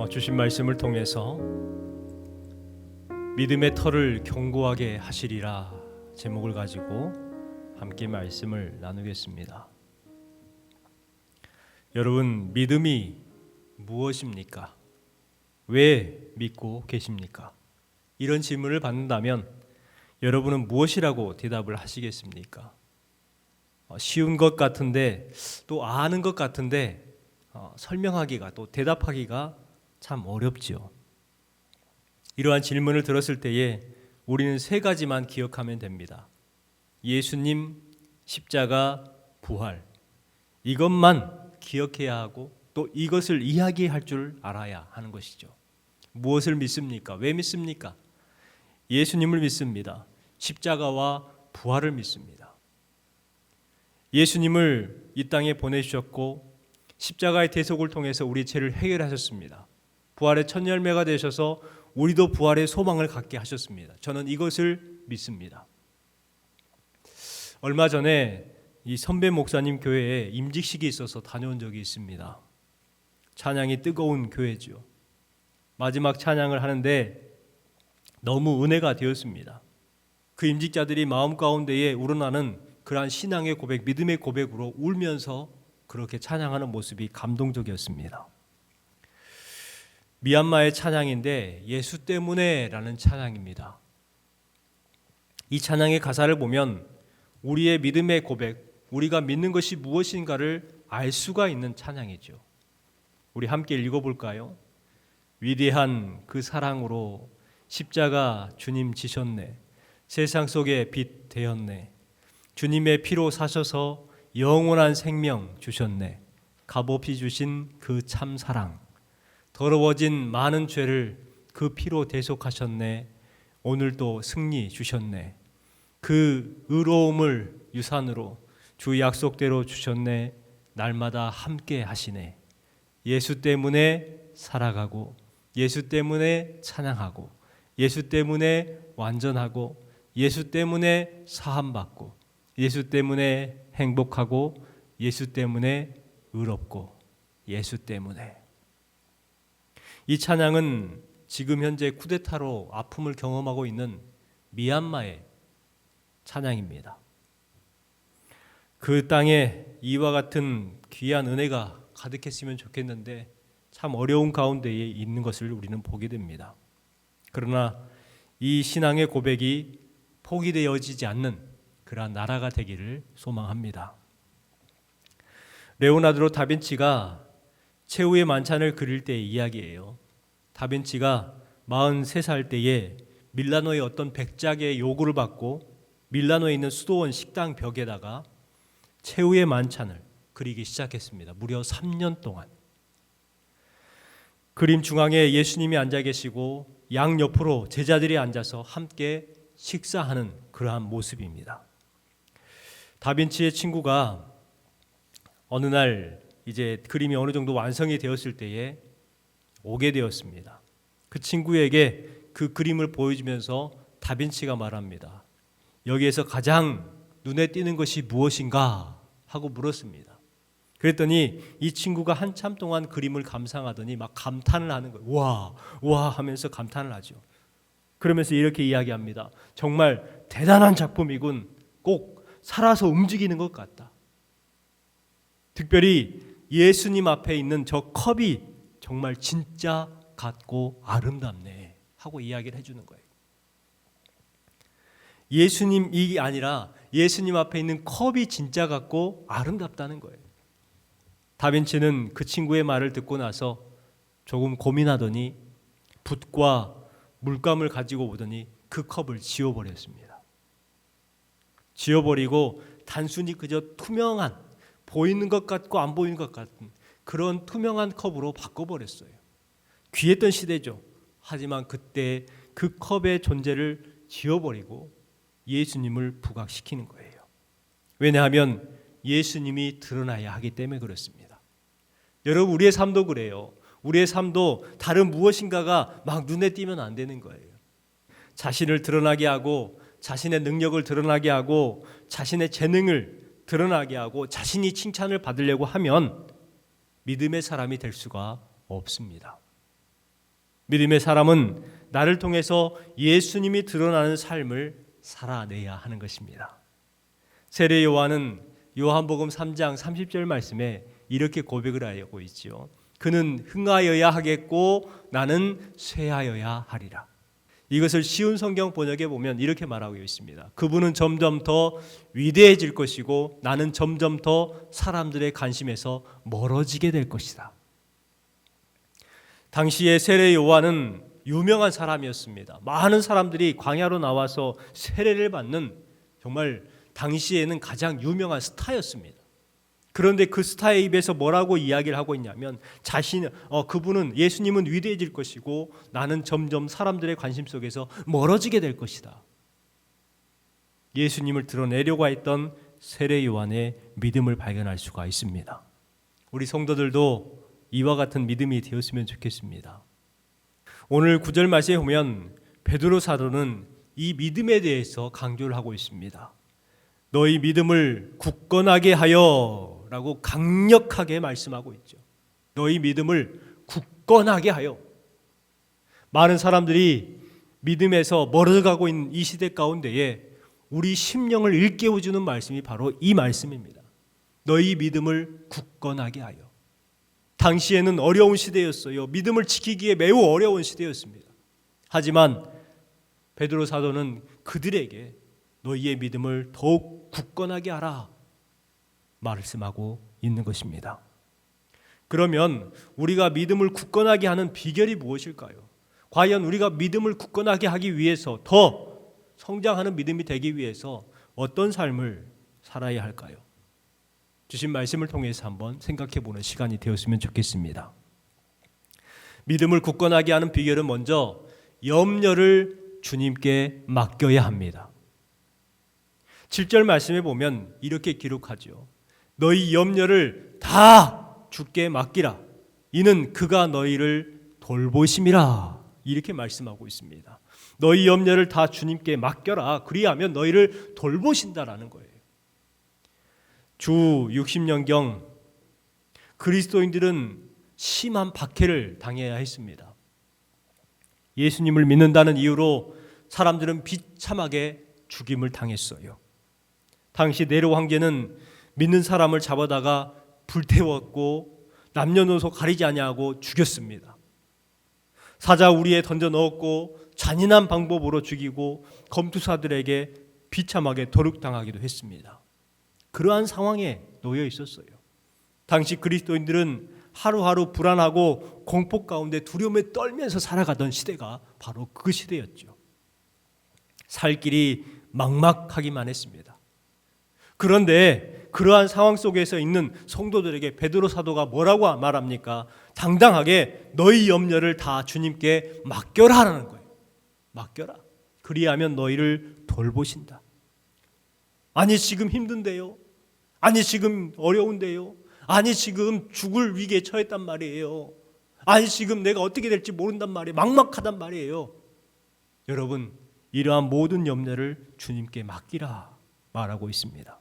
주신 말씀을 통해서 믿음의 터를 견고하게 하시리라 제목을 가지고 함께 말씀을 나누겠습니다. 여러분, 믿음이 무엇입니까? 왜 믿고 계십니까? 이런 질문을 받는다면 여러분은 무엇이라고 대답을 하시겠습니까? 쉬운 것 같은데 또 아는 것 같은데 설명하기가 또 대답하기가 참 어렵지요. 이러한 질문을 들었을 때에 우리는 세 가지만 기억하면 됩니다. 예수님, 십자가, 부활. 이것만 기억해야 하고 또 이것을 이야기할 줄 알아야 하는 것이죠. 무엇을 믿습니까? 왜 믿습니까? 예수님을 믿습니다. 십자가와 부활을 믿습니다. 예수님을 이 땅에 보내주셨고 십자가의 대속을 통해서 우리 죄를 해결하셨습니다. 부활의 첫 열매가 되셔서 우리도 부활의 소망을 갖게 하셨습니다. 저는 이것을 믿습니다. 얼마 전에 이 선배 목사님 교회에 임직식이 있어서 다녀온 적이 있습니다. 찬양이 뜨거운 교회죠. 마지막 찬양을 하는데 너무 은혜가 되었습니다. 그 임직자들이 마음 가운데에 우러나는 그러한 신앙의 고백, 믿음의 고백으로 울면서 그렇게 찬양하는 모습이 감동적이었습니다. 미얀마의 찬양인데 예수 때문에 라는 찬양입니다. 이 찬양의 가사를 보면 우리의 믿음의 고백, 우리가 믿는 것이 무엇인가를 알 수가 있는 찬양이죠. 우리 함께 읽어볼까요? 위대한 그 사랑으로 십자가 주님 지셨네. 세상 속에 빛 되었네. 주님의 피로 사셔서 영원한 생명 주셨네. 값없이 주신 그 참 사랑. 더러워진 많은 죄를 그 피로 대속하셨네. 오늘도 승리 주셨네. 그 의로움을 유산으로 주 약속대로 주셨네. 날마다 함께 하시네. 예수 때문에 살아가고 예수 때문에 찬양하고 예수 때문에 완전하고 예수 때문에 사함받고 예수 때문에 행복하고 예수 때문에 의롭고 예수 때문에. 이 찬양은 지금 현재 쿠데타로 아픔을 경험하고 있는 미얀마의 찬양입니다. 그 땅에 이와 같은 귀한 은혜가 가득했으면 좋겠는데 참 어려운 가운데에 있는 것을 우리는 보게 됩니다. 그러나 이 신앙의 고백이 포기되어지지 않는 그러한 나라가 되기를 소망합니다. 레오나르도 다빈치가 최후의 만찬을 그릴 때의 이야기예요. 다빈치가 43살 때에 밀라노의 어떤 백작의 요구를 받고 밀라노에 있는 수도원 식당 벽에다가 최후의 만찬을 그리기 시작했습니다. 무려 3년 동안. 그림 중앙에 예수님이 앉아 계시고 양옆으로 제자들이 앉아서 함께 식사하는 그러한 모습입니다. 다빈치의 친구가 어느 날 이제 그림이 어느 정도 완성이 되었을 때에 오게 되었습니다. 그 친구에게 그 그림을 보여주면서 다빈치가 말합니다. 여기에서 가장 눈에 띄는 것이 무엇인가 하고 물었습니다. 그랬더니 이 친구가 한참 동안 그림을 감상하더니 막 감탄을 하는 거예요. 와, 와 하면서 감탄을 하죠. 그러면서 이렇게 이야기합니다. 정말 대단한 작품이군. 꼭 살아서 움직이는 것 같다. 특별히 예수님 앞에 있는 저 컵이 정말 진짜 같고 아름답네 하고 이야기를 해주는 거예요. 예수님이 아니라 예수님 앞에 있는 컵이 진짜 같고 아름답다는 거예요. 다빈치는 그 친구의 말을 듣고 나서 조금 고민하더니 붓과 물감을 가지고 오더니 그 컵을 지워버렸습니다. 지워버리고 단순히 그저 투명한, 보이는 것 같고 안 보이는 것 같은 그런 투명한 컵으로 바꿔버렸어요. 귀했던 시대죠. 하지만 그때 그 컵의 존재를 지워버리고 예수님을 부각시키는 거예요. 왜냐하면 예수님이 드러나야 하기 때문에 그렇습니다. 여러분, 우리의 삶도 그래요. 우리의 삶도 다른 무엇인가가 막 눈에 띄면 안 되는 거예요. 자신을 드러나게 하고 자신의 능력을 드러나게 하고 자신의 재능을 드러나게 하고 자신이 칭찬을 받으려고 하면 믿음의 사람이 될 수가 없습니다. 믿음의 사람은 나를 통해서 예수님이 드러나는 삶을 살아내야 하는 것입니다. 세례 요한은 요한복음 3장 30절 말씀에 이렇게 고백을 하고 있지요. 그는 흥하여야 하겠고 나는 쇠하여야 하리라. 이것을 쉬운 성경 번역에 보면 이렇게 말하고 있습니다. 그분은 점점 더 위대해질 것이고 나는 점점 더 사람들의 관심에서 멀어지게 될 것이다. 당시에 세례 요한은 유명한 사람이었습니다. 많은 사람들이 광야로 나와서 세례를 받는 정말 당시에는 가장 유명한 스타였습니다. 그런데 그 스타의 입에서 뭐라고 이야기를 하고 있냐면 그분은 예수님은 위대해질 것이고 나는 점점 사람들의 관심 속에서 멀어지게 될 것이다. 예수님을 드러내려고 했던 세례 요한의 믿음을 발견할 수가 있습니다. 우리 성도들도 이와 같은 믿음이 되었으면 좋겠습니다. 오늘 9절 말씀에 보면 베드로 사도는 이 믿음에 대해서 강조를 하고 있습니다. 너희 믿음을 굳건하게 하여 라고 강력하게 말씀하고 있죠. 너희 믿음을 굳건하게 하여. 많은 사람들이 믿음에서 멀어가고 있는 이 시대 가운데에 우리 심령을 일깨워주는 말씀이 바로 이 말씀입니다. 너희 믿음을 굳건하게 하여. 당시에는 어려운 시대였어요. 믿음을 지키기에 매우 어려운 시대였습니다. 하지만 베드로 사도는 그들에게 너희의 믿음을 더욱 굳건하게 하라 말씀하고 있는 것입니다. 그러면 우리가 믿음을 굳건하게 하는 비결이 무엇일까요? 과연 우리가 믿음을 굳건하게 하기 위해서 더 성장하는 믿음이 되기 위해서 어떤 삶을 살아야 할까요? 주신 말씀을 통해서 한번 생각해 보는 시간이 되었으면 좋겠습니다. 믿음을 굳건하게 하는 비결은 먼저 염려를 주님께 맡겨야 합니다. 7절 말씀에 보면 이렇게 기록하죠. 너희 염려를 다 주께 맡기라. 이는 그가 너희를 돌보심이라. 이렇게 말씀하고 있습니다. 너희 염려를 다 주님께 맡겨라. 그리하면 너희를 돌보신다라는 거예요. 주 60년경 그리스도인들은 심한 박해를 당해야 했습니다. 예수님을 믿는다는 이유로 사람들은 비참하게 죽임을 당했어요. 당시 네로 황제는 믿는 사람을 잡아다가 불태웠고 남녀노소 가리지 아니하고 죽였습니다. 사자 우리에 던져 넣었고 잔인한 방법으로 죽이고 검투사들에게 비참하게 도륙당하기도 했습니다. 그러한 상황에 놓여 있었어요. 당시 그리스도인들은 하루하루 불안하고 공포 가운데 두려움에 떨면서 살아가던 시대가 바로 그 시대였죠. 살 길이 막막하기만 했습니다. 그런데 그러한 상황 속에서 있는 성도들에게 베드로 사도가 뭐라고 말합니까? 당당하게 너희 염려를 다 주님께 맡겨라 하는 거예요. 맡겨라. 그리하면 너희를 돌보신다. 아니 지금 힘든데요. 아니 지금 어려운데요. 아니 지금 죽을 위기에 처했단 말이에요. 아니 지금 내가 어떻게 될지 모른단 말이에요. 막막하단 말이에요. 여러분 이러한 모든 염려를 주님께 맡기라 말하고 있습니다.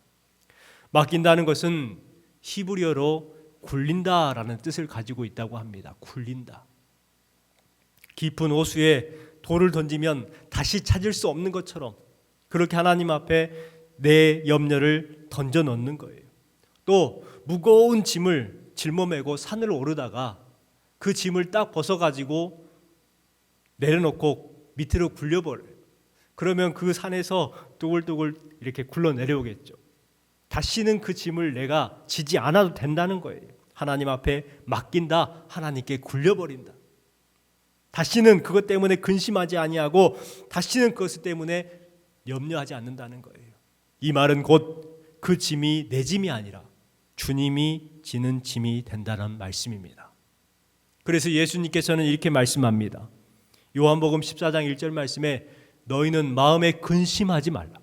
맡긴다는 것은 히브리어로 굴린다라는 뜻을 가지고 있다고 합니다. 굴린다. 깊은 호수에 돌을 던지면 다시 찾을 수 없는 것처럼 그렇게 하나님 앞에 내 염려를 던져 넣는 거예요. 또 무거운 짐을 짊어매고 산을 오르다가 그 짐을 딱 벗어가지고 내려놓고 밑으로 굴려버려요. 그러면 그 산에서 뚜글뚜글 이렇게 굴러 내려오겠죠. 다시는 그 짐을 내가 지지 않아도 된다는 거예요. 하나님 앞에 맡긴다. 하나님께 굴려버린다. 다시는 그것 때문에 근심하지 아니하고 다시는 그것 때문에 염려하지 않는다는 거예요. 이 말은 곧 그 짐이 내 짐이 아니라 주님이 지는 짐이 된다는 말씀입니다. 그래서 예수님께서는 이렇게 말씀합니다. 요한복음 14장 1절 말씀에 너희는 마음에 근심하지 말라.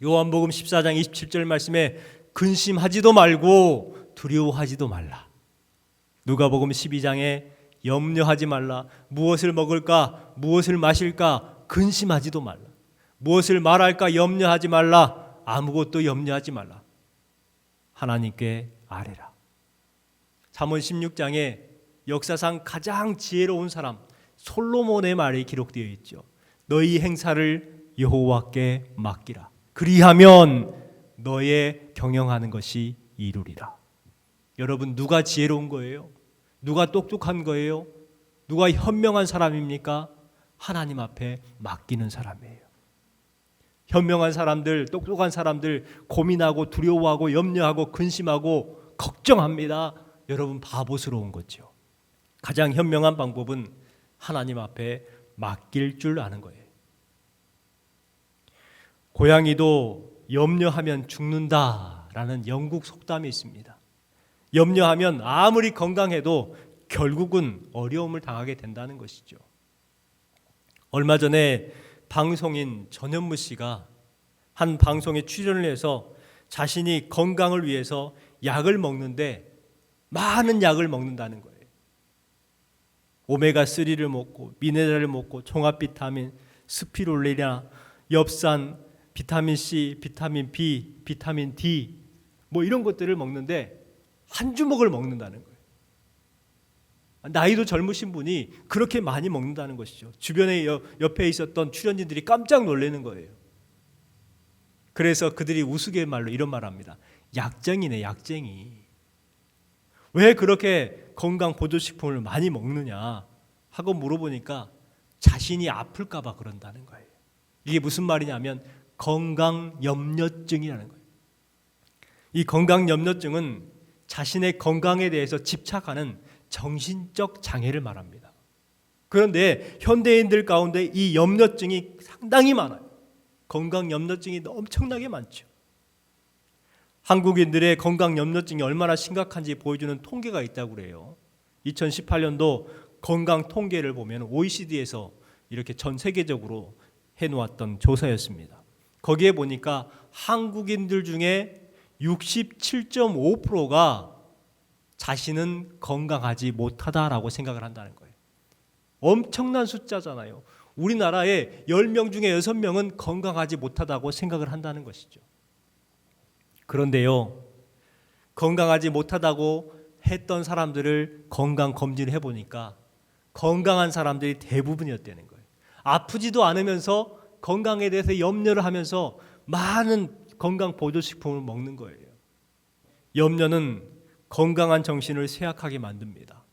요한복음 14장 27절 말씀에 근심하지도 말고 두려워하지도 말라. 누가복음 12장에 염려하지 말라. 무엇을 먹을까? 무엇을 마실까? 근심하지도 말라. 무엇을 말할까? 염려하지 말라. 아무것도 염려하지 말라. 하나님께 아뢰라. 잠언 16장에 역사상 가장 지혜로운 사람, 솔로몬의 말이 기록되어 있죠. 너희 행사를 여호와께 맡기라. 그리하면 너의 경영하는 것이 이루리라. 여러분, 누가 지혜로운 거예요? 누가 똑똑한 거예요? 누가 현명한 사람입니까? 하나님 앞에 맡기는 사람이에요. 현명한 사람들, 똑똑한 사람들 고민하고 두려워하고 염려하고 근심하고 걱정합니다. 여러분, 바보스러운 거죠. 가장 현명한 방법은 하나님 앞에 맡길 줄 아는 거예요. 고양이도 염려하면 죽는다라는 영국 속담이 있습니다. 염려하면 아무리 건강해도 결국은 어려움을 당하게 된다는 것이죠. 얼마 전에 방송인 전현무 씨가 한 방송에 출연을 해서 자신이 건강을 위해서 약을 먹는데 많은 약을 먹는다는 거예요. 오메가3를 먹고 미네랄을 먹고 종합 비타민, 스피룰리나, 엽산, 비타민 C, 비타민 B, 비타민 D 뭐 이런 것들을 먹는데 한 주먹을 먹는다는 거예요. 나이도 젊으신 분이 그렇게 많이 먹는다는 것이죠. 주변에 옆에 있었던 출연진들이 깜짝 놀라는 거예요. 그래서 그들이 우스갯말로 이런 말을 합니다. 약쟁이네, 약쟁이. 왜 그렇게 건강 보조식품을 많이 먹느냐 하고 물어보니까 자신이 아플까 봐 그런다는 거예요. 이게 무슨 말이냐면 건강염려증이라는 거예요. 이 건강염려증은 자신의 건강에 대해서 집착하는 정신적 장애를 말합니다. 그런데 현대인들 가운데 이 염려증이 상당히 많아요. 건강염려증이 엄청나게 많죠. 한국인들의 건강염려증이 얼마나 심각한지 보여주는 통계가 있다고 그래요. 2018년도 건강 통계를 보면 OECD에서 이렇게 전 세계적으로 해놓았던 조사였습니다. 거기에 보니까 한국인들 중에 67.5%가 자신은 건강하지 못하다라고 생각을 한다는 거예요. 엄청난 숫자잖아요. 우리나라에 10명 중에 6명은 건강하지 못하다고 생각을 한다는 것이죠. 그런데요, 건강하지 못하다고 했던 사람들을 건강 검진을 해보니까 건강한 사람들이 대부분이었다는 거예요. 아프지도 않으면서 건강에 대해서 염려를 하면서 많은 건강 보조식품을 먹는 거예요. 염려는 건강한 정신을 쇠약하게 만듭니다.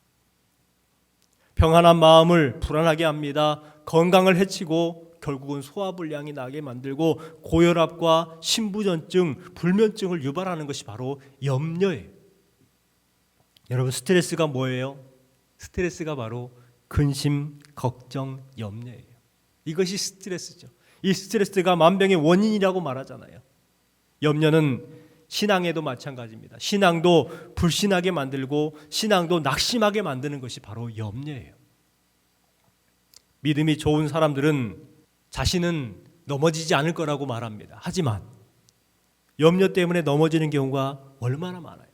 평안한 마음을 불안하게 합니다. 건강을 해치고 결국은 소화불량이 나게 만들고 고혈압과 심부전증, 불면증을 유발하는 것이 바로 염려예요. 여러분, 스트레스가 뭐예요? 스트레스가 바로 근심, 걱정, 염려예요. 이것이 스트레스죠. 이 스트레스가 만병의 원인이라고 말하잖아요. 염려는 신앙에도 마찬가지입니다. 신앙도 불신하게 만들고 신앙도 낙심하게 만드는 것이 바로 염려예요. 믿음이 좋은 사람들은 자신은 넘어지지 않을 거라고 말합니다. 하지만 염려 때문에 넘어지는 경우가 얼마나 많아요.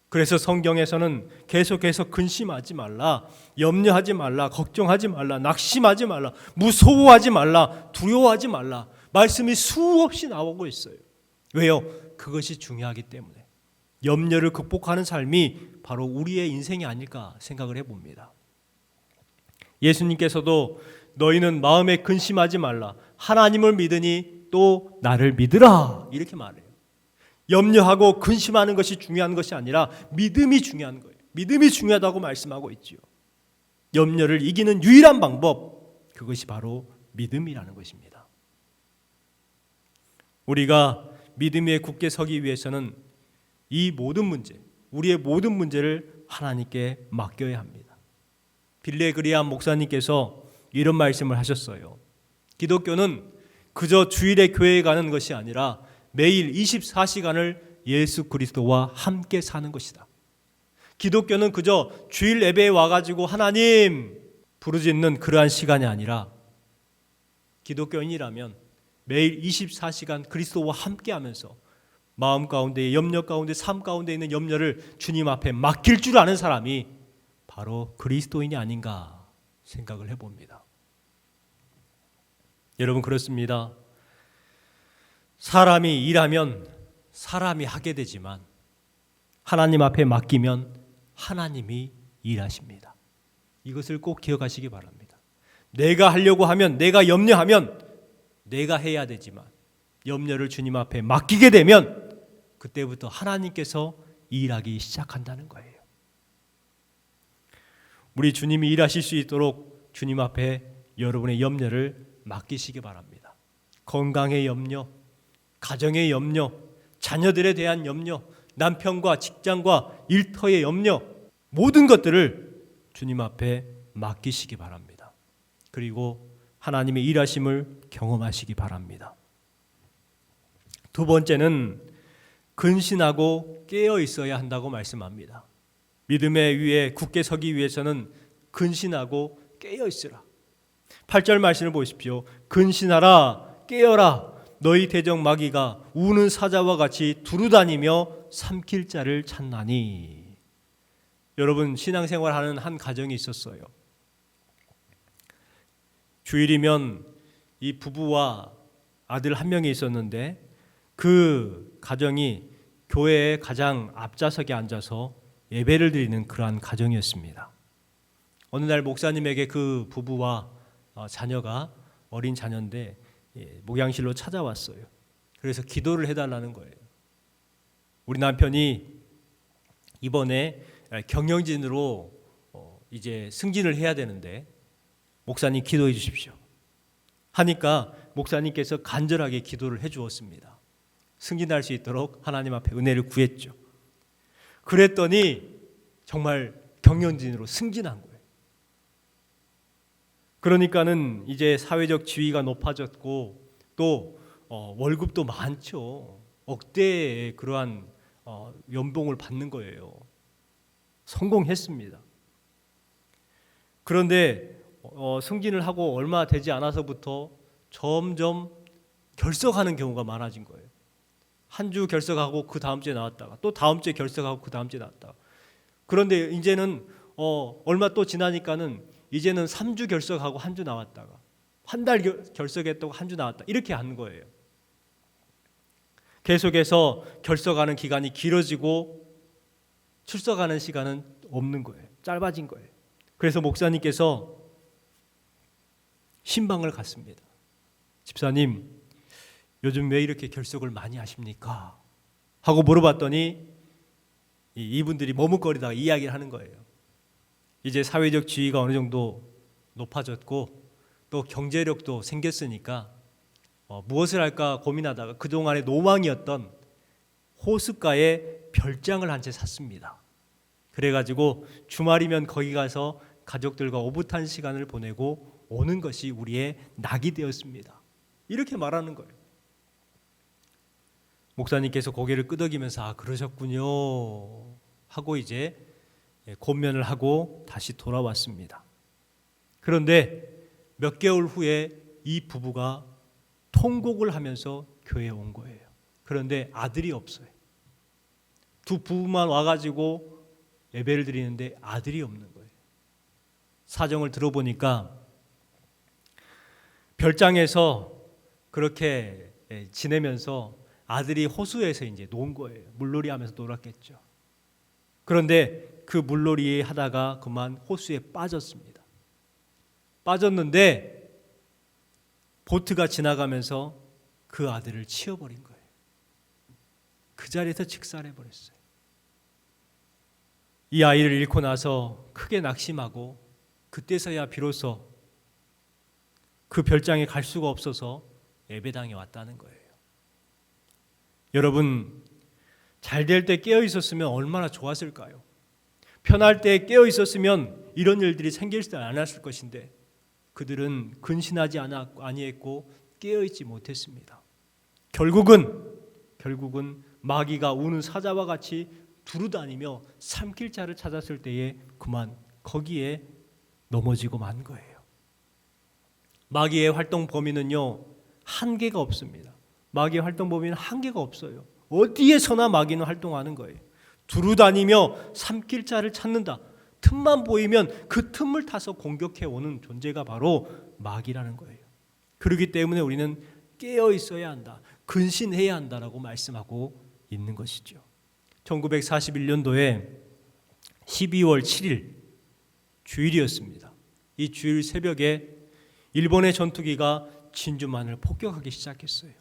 그래서 성경에서는 계속해서 근심하지 말라, 염려하지 말라, 걱정하지 말라, 낙심하지 말라, 무서워하지 말라, 두려워하지 말라 말씀이 수없이 나오고 있어요. 왜요? 그것이 중요하기 때문에. 염려를 극복하는 삶이 바로 우리의 인생이 아닐까 생각을 해봅니다. 예수님께서도 너희는 마음에 근심하지 말라, 하나님을 믿으니 또 나를 믿으라 이렇게 말해요. 염려하고 근심하는 것이 중요한 것이 아니라 믿음이 중요한 거예요. 믿음이 중요하다고 말씀하고 있지요. 염려를 이기는 유일한 방법, 그것이 바로 믿음이라는 것입니다. 우리가 믿음 위에 굳게 서기 위해서는 이 모든 문제, 우리의 모든 문제를 하나님께 맡겨야 합니다. 빌레그리암 목사님께서 이런 말씀을 하셨어요. 기독교는 그저 주일에 교회에 가는 것이 아니라 매일 24시간을 예수 그리스도와 함께 사는 것이다. 기독교는 그저 주일 예배에 와가지고 하나님 부르짖는 그러한 시간이 아니라 기독교인이라면 매일 24시간 그리스도와 함께하면서 마음 가운데, 염려 가운데, 삶 가운데 있는 염려를 주님 앞에 맡길 줄 아는 사람이 바로 그리스도인이 아닌가 생각을 해봅니다. 여러분, 그렇습니다. 사람이 일하면 사람이 하게 되지만 하나님 앞에 맡기면 하나님이 일하십니다. 이것을 꼭 기억하시기 바랍니다. 내가 하려고 하면, 내가 염려하면 내가 해야 되지만 염려를 주님 앞에 맡기게 되면 그때부터 하나님께서 일하기 시작한다는 거예요. 우리 주님이 일하실 수 있도록 주님 앞에 여러분의 염려를 맡기시기 바랍니다. 건강의 염려, 가정의 염려, 자녀들에 대한 염려, 남편과 직장과 일터의 염려, 모든 것들을 주님 앞에 맡기시기 바랍니다. 그리고 하나님의 일하심을 경험하시기 바랍니다. 두 번째는 근신하고 깨어 있어야 한다고 말씀합니다. 믿음의 위에 굳게 서기 위해서는 근신하고 깨어 있으라. 8절 말씀을 보십시오. 근신하라, 깨어라. 너희 대적 마귀가 우는 사자와 같이 두루다니며 삼킬 자를 찾나니. 여러분, 신앙생활하는 한 가정이 있었어요. 주일이면 이 부부와 아들 한 명이 있었는데 그 가정이 교회의 가장 앞좌석에 앉아서 예배를 드리는 그러한 가정이었습니다. 어느 날 목사님에게 그 부부와 자녀가, 어린 자녀인데 목양실로 찾아왔어요. 그래서 기도를 해달라는 거예요. 우리 남편이 이번에 경영진으로 이제 승진을 해야 되는데 목사님 기도해 주십시오 하니까 목사님께서 간절하게 기도를 해 주었습니다. 승진할 수 있도록 하나님 앞에 은혜를 구했죠. 그랬더니 정말 경영진으로 승진한 거예요. 그러니까는 이제 사회적 지위가 높아졌고 또 월급도 많죠. 억대의 그러한 연봉을 받는 거예요. 성공했습니다. 그런데 승진을 하고 얼마 되지 않아서부터 점점 결석하는 경우가 많아진 거예요. 한 주 결석하고 그 다음 주에 나왔다가 또 다음 주에 결석하고 그 다음 주에 나왔다가. 그런데 이제는 얼마 또 지나니까는 이제는 3주 결석하고 한 주 나왔다가 한 달 결석했다고 한 주 나왔다, 이렇게 하는 거예요. 계속해서 결석하는 기간이 길어지고 출석하는 시간은 없는 거예요. 짧아진 거예요. 그래서 목사님께서 신방을 갔습니다. 집사님, 요즘 왜 이렇게 결석을 많이 하십니까? 하고 물어봤더니 이분들이 머뭇거리다가 이야기를 하는 거예요. 이제 사회적 지위가 어느 정도 높아졌고 또 경제력도 생겼으니까 무엇을 할까 고민하다가 그동안의 노망이었던 호숫가에 별장을 한 채 샀습니다. 그래가지고 주말이면 거기 가서 가족들과 오붓한 시간을 보내고 오는 것이 우리의 낙이 되었습니다. 이렇게 말하는 거예요. 목사님께서 고개를 끄덕이면서 그러셨군요 하고 이제 권면을 하고 다시 돌아왔습니다. 그런데 몇 개월 후에 이 부부가 통곡을 하면서 교회에 온 거예요. 그런데 아들이 없어요. 두 부부만 와가지고 예배를 드리는데 아들이 없는 거예요. 사정을 들어보니까 별장에서 그렇게 지내면서 아들이 호수에서 이제 논 거예요. 물놀이 하면서 놀았겠죠. 그런데 그 물놀이 하다가 그만 호수에 빠졌습니다. 빠졌는데 보트가 지나가면서 그 아들을 치워버린 거예요. 그 자리에서 직사해 버렸어요. 이 아이를 잃고 나서 크게 낙심하고 그때서야 비로소 그 별장에 갈 수가 없어서 예배당에 왔다는 거예요. 여러분, 잘 될 때 깨어 있었으면 얼마나 좋았을까요? 편할 때 깨어 있었으면 이런 일들이 생기지 않았을 것인데 그들은 근신하지 아니했고 깨어 있지 못했습니다. 결국은 마귀가 우는 사자와 같이 두루다니며 삼킬 자를 찾았을 때에 그만 거기에 넘어지고 만 거예요. 마귀의 활동 범위는요, 한계가 없습니다. 마귀의 활동 범위는 한계가 없어요. 어디에서나 마귀는 활동하는 거예요. 두루다니며 삼킬 자를 찾는다. 틈만 보이면 그 틈을 타서 공격해 오는 존재가 바로 마귀라는 거예요. 그렇기 때문에 우리는 깨어 있어야 한다, 근신해야 한다라고 말씀하고 있는 것이죠. 1941년도에 12월 7일 주일이었습니다. 이 주일 새벽에 일본의 전투기가 진주만을 폭격하기 시작했어요.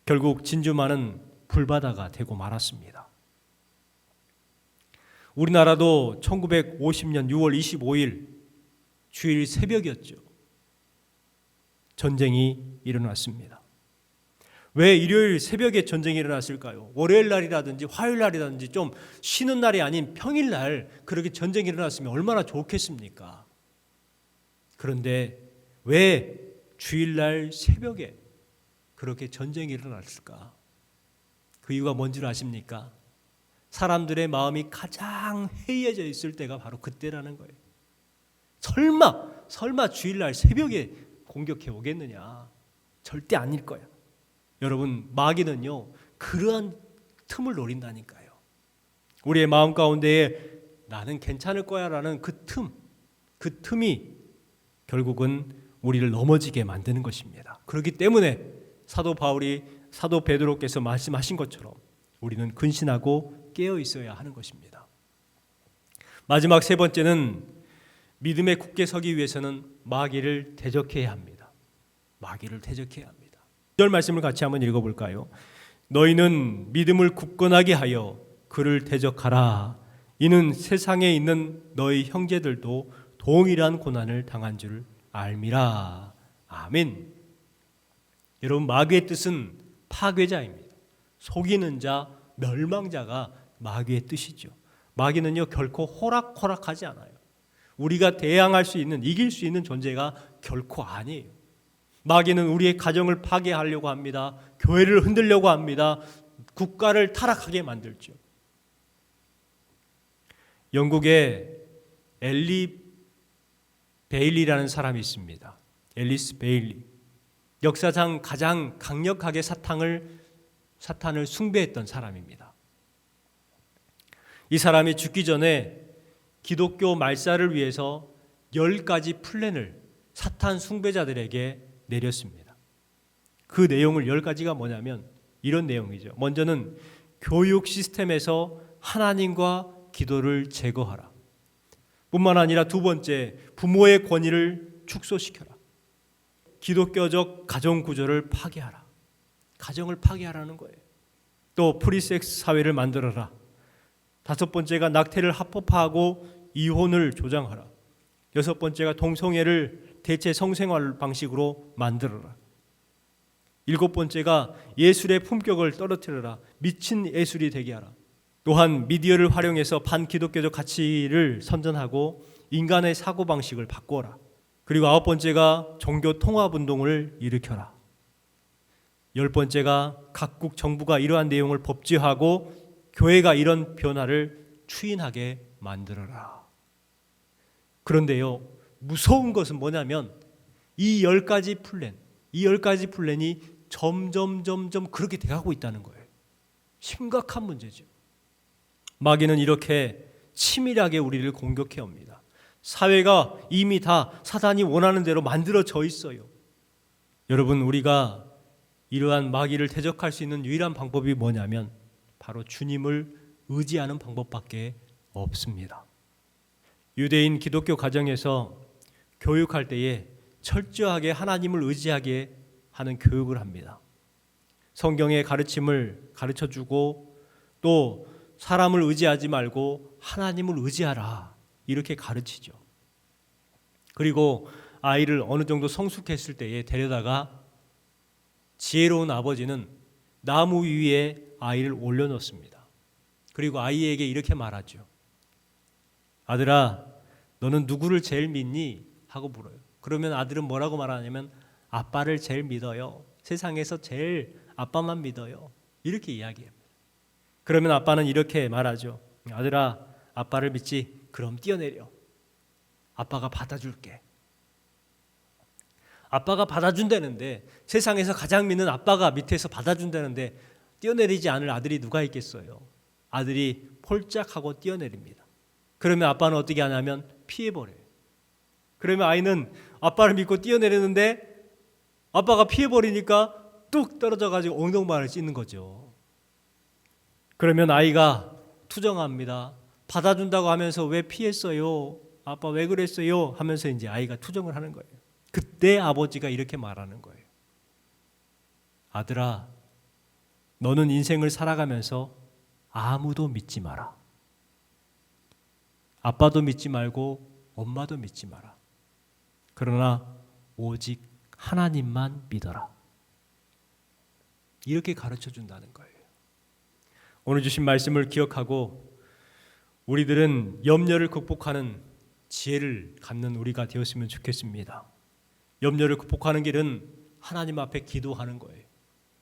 결국 진주만은 불바다가 되고 말았습니다. 우리나라도 1950년 6월 25일 주일 새벽이었죠. 전쟁이 일어났습니다. 왜 일요일 새벽에 전쟁이 일어났을까요? 월요일 날이라든지 화요일 날이라든지 좀 쉬는 날이 아닌 평일 날 그렇게 전쟁이 일어났으면 얼마나 좋겠습니까? 그런데 왜 주일날 새벽에 그렇게 전쟁이 일어났을까? 그 이유가 뭔지 아십니까? 사람들의 마음이 가장 해이해져 있을 때가 바로 그때라는 거예요. 설마 주일날 새벽에 공격해 오겠느냐? 절대 아닐 거야. 여러분, 마귀는요 그러한 틈을 노린다니까요. 우리의 마음 가운데에 나는 괜찮을 거야 라는 그 틈이 결국은 우리를 넘어지게 만드는 것입니다. 그렇기 때문에 사도 베드로께서 말씀하신 것처럼 우리는 근신하고 깨어 있어야 하는 것입니다. 마지막 세 번째는 믿음에 굳게 서기 위해서는 마귀를 대적해야 합니다. 마귀를 대적해야 합니다. 1절 말씀을 같이 한번 읽어볼까요? 너희는 믿음을 굳건하게 하여 그를 대적하라. 이는 세상에 있는 너희 형제들도 동일한 고난을 당한 줄 알미라. 아멘. 여러분, 마귀의 뜻은 파괴자입니다. 속이는 자, 멸망자가 마귀의 뜻이죠. 마귀는요 결코 호락호락하지 않아요. 우리가 대항할 수 있는, 이길 수 있는 존재가 결코 아니에요. 마귀는 우리의 가정을 파괴하려고 합니다. 교회를 흔들려고 합니다. 국가를 타락하게 만들죠. 영국에 엘리 베일리라는 사람이 있습니다. 앨리스 베일리. 역사상 가장 강력하게 사탄을 숭배했던 사람입니다. 이 사람이 죽기 전에 기독교 말살을 위해서 10가지 플랜을 사탄 숭배자들에게 내렸습니다. 그 내용을 10가지가 뭐냐면 이런 내용이죠. 먼저는 교육 시스템에서 하나님과 기도를 제거하라. 뿐만 아니라 두 번째, 부모의 권위를 축소시켜라. 기독교적 가정 구조를 파괴하라. 가정을 파괴하라는 거예요. 또 프리섹스 사회를 만들어라. 다섯 번째가 낙태를 합법화하고 이혼을 조장하라. 여섯 번째가 동성애를 대체 성생활 방식으로 만들어라. 일곱 번째가 예술의 품격을 떨어뜨려라. 미친 예술이 되게 하라. 또한 미디어를 활용해서 반기독교적 가치를 선전하고 인간의 사고방식을 바꿔라. 그리고 아홉 번째가 종교 통합운동을 일으켜라. 열 번째가 각국 정부가 이러한 내용을 법제화하고 교회가 이런 변화를 추인하게 만들어라. 그런데요, 무서운 것은 뭐냐면 이 10가지 플랜이 점점 그렇게 돼가고 있다는 거예요. 심각한 문제죠. 마귀는 이렇게 치밀하게 우리를 공격해 옵니다. 사회가 이미 다 사단이 원하는 대로 만들어져 있어요. 여러분, 우리가 이러한 마귀를 대적할 수 있는 유일한 방법이 뭐냐면 바로 주님을 의지하는 방법밖에 없습니다. 유대인 기독교 가정에서 교육할 때에 철저하게 하나님을 의지하게 하는 교육을 합니다. 성경의 가르침을 가르쳐주고 또 사람을 의지하지 말고 하나님을 의지하라 이렇게 가르치죠. 그리고 아이를 어느 정도 성숙했을 때에 데려다가 지혜로운 아버지는 나무 위에 아이를 올려놓습니다. 그리고 아이에게 이렇게 말하죠. 아들아, 너는 누구를 제일 믿니? 하고 물어요. 그러면 아들은 뭐라고 말하냐면 아빠를 제일 믿어요. 세상에서 제일 아빠만 믿어요. 이렇게 이야기합니다. 그러면 아빠는 이렇게 말하죠. 아들아, 아빠를 믿지? 그럼 뛰어내려. 아빠가 받아줄게. 아빠가 받아준다는데, 세상에서 가장 믿는 아빠가 밑에서 받아준다는데 뛰어내리지 않을 아들이 누가 있겠어요? 아들이 폴짝하고 뛰어내립니다. 그러면 아빠는 어떻게 하냐면 피해버려요. 그러면 아이는 아빠를 믿고 뛰어내리는데 아빠가 피해버리니까 뚝 떨어져가지고 엉덩방아를 찢는 거죠. 그러면 아이가 투정합니다. 받아준다고 하면서 왜 피했어요? 아빠 왜 그랬어요? 하면서 이제 아이가 투정을 하는 거예요. 그때 아버지가 이렇게 말하는 거예요. 아들아, 너는 인생을 살아가면서 아무도 믿지 마라. 아빠도 믿지 말고 엄마도 믿지 마라. 그러나 오직 하나님만 믿어라. 이렇게 가르쳐 준다는 거예요. 오늘 주신 말씀을 기억하고 우리들은 염려를 극복하는 지혜를 갖는 우리가 되었으면 좋겠습니다. 염려를 극복하는 길은 하나님 앞에 기도하는 거예요.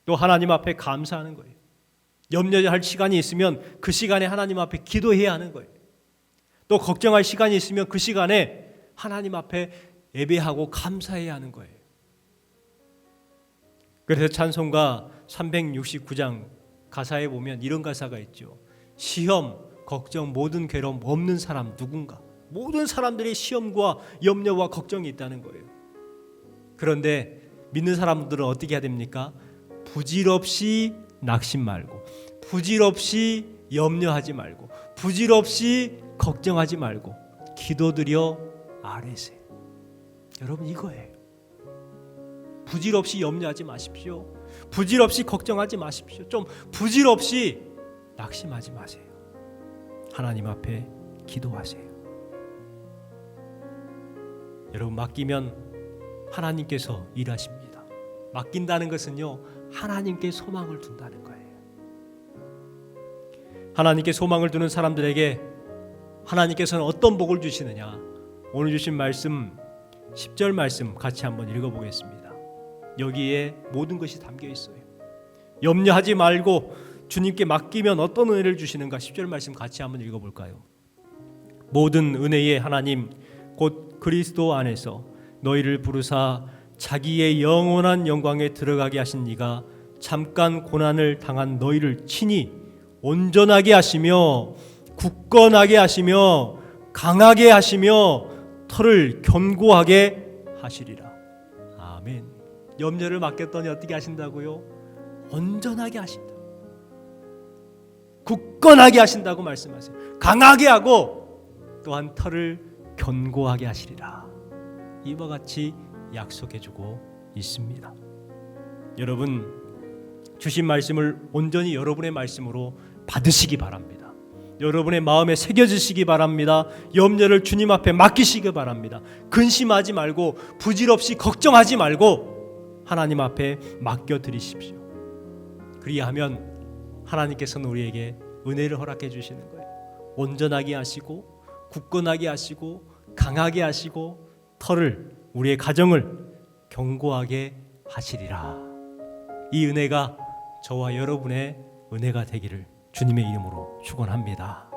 또 하나님 앞에 감사하는 거예요. 염려할 시간이 있으면 그 시간에 하나님 앞에 기도해야 하는 거예요. 또 걱정할 시간이 있으면 그 시간에 하나님 앞에 예배하고 감사해야 하는 거예요. 그래서 찬송가 369장 가사에 보면 이런 가사가 있죠. 시험, 걱정, 모든 괴로움 없는 사람 누군가. 모든 사람들이 시험과 염려와 걱정이 있다는 거예요. 그런데 믿는 사람들은 어떻게 해야 됩니까? 부질없이 낙심 말고, 부질없이 염려하지 말고, 부질없이 걱정하지 말고 기도드려 아뢰세요. 여러분 이거예요. 부질없이 염려하지 마십시오. 부질없이 걱정하지 마십시오. 좀 부질없이 낙심하지 마세요. 하나님 앞에 기도하세요. 여러분 맡기면 하나님께서 일하십니다. 맡긴다는 것은요, 하나님께 소망을 둔다는 거예요. 하나님께 소망을 두는 사람들에게 하나님께서는 어떤 복을 주시느냐? 오늘 주신 말씀 10절 말씀 같이 한번 읽어보겠습니다. 여기에 모든 것이 담겨 있어요. 염려하지 말고 주님께 맡기면 어떤 은혜를 주시는가? 10절 말씀 같이 한번 읽어볼까요? 모든 은혜의 하나님 곧 그리스도 안에서 너희를 부르사 자기의 영원한 영광에 들어가게 하신 이가 잠깐 고난을 당한 너희를 친히 온전하게 하시며 굳건하게 하시며 강하게 하시며 털을 견고하게 하시리라. 아멘. 염려를 맡겼더니 어떻게 하신다고요? 온전하게 하신다. 굳건하게 하신다고 말씀하세요. 강하게 하고 또한 털을 견고하게 하시리라. 이와 같이 약속해주고 있습니다. 여러분 주신 말씀을 온전히 여러분의 말씀으로 받으시기 바랍니다. 여러분의 마음에 새겨지시기 바랍니다. 염려를 주님 앞에 맡기시기 바랍니다. 근심하지 말고 부질없이 걱정하지 말고 하나님 앞에 맡겨드리십시오. 그리하면 하나님께서는 우리에게 은혜를 허락해 주시는 거예요. 온전하게 하시고 굳건하게 하시고 강하게 하시고 털을 우리의 가정을 견고하게 하시리라. 이 은혜가 저와 여러분의 은혜가 되기를 주님의 이름으로 축원합니다.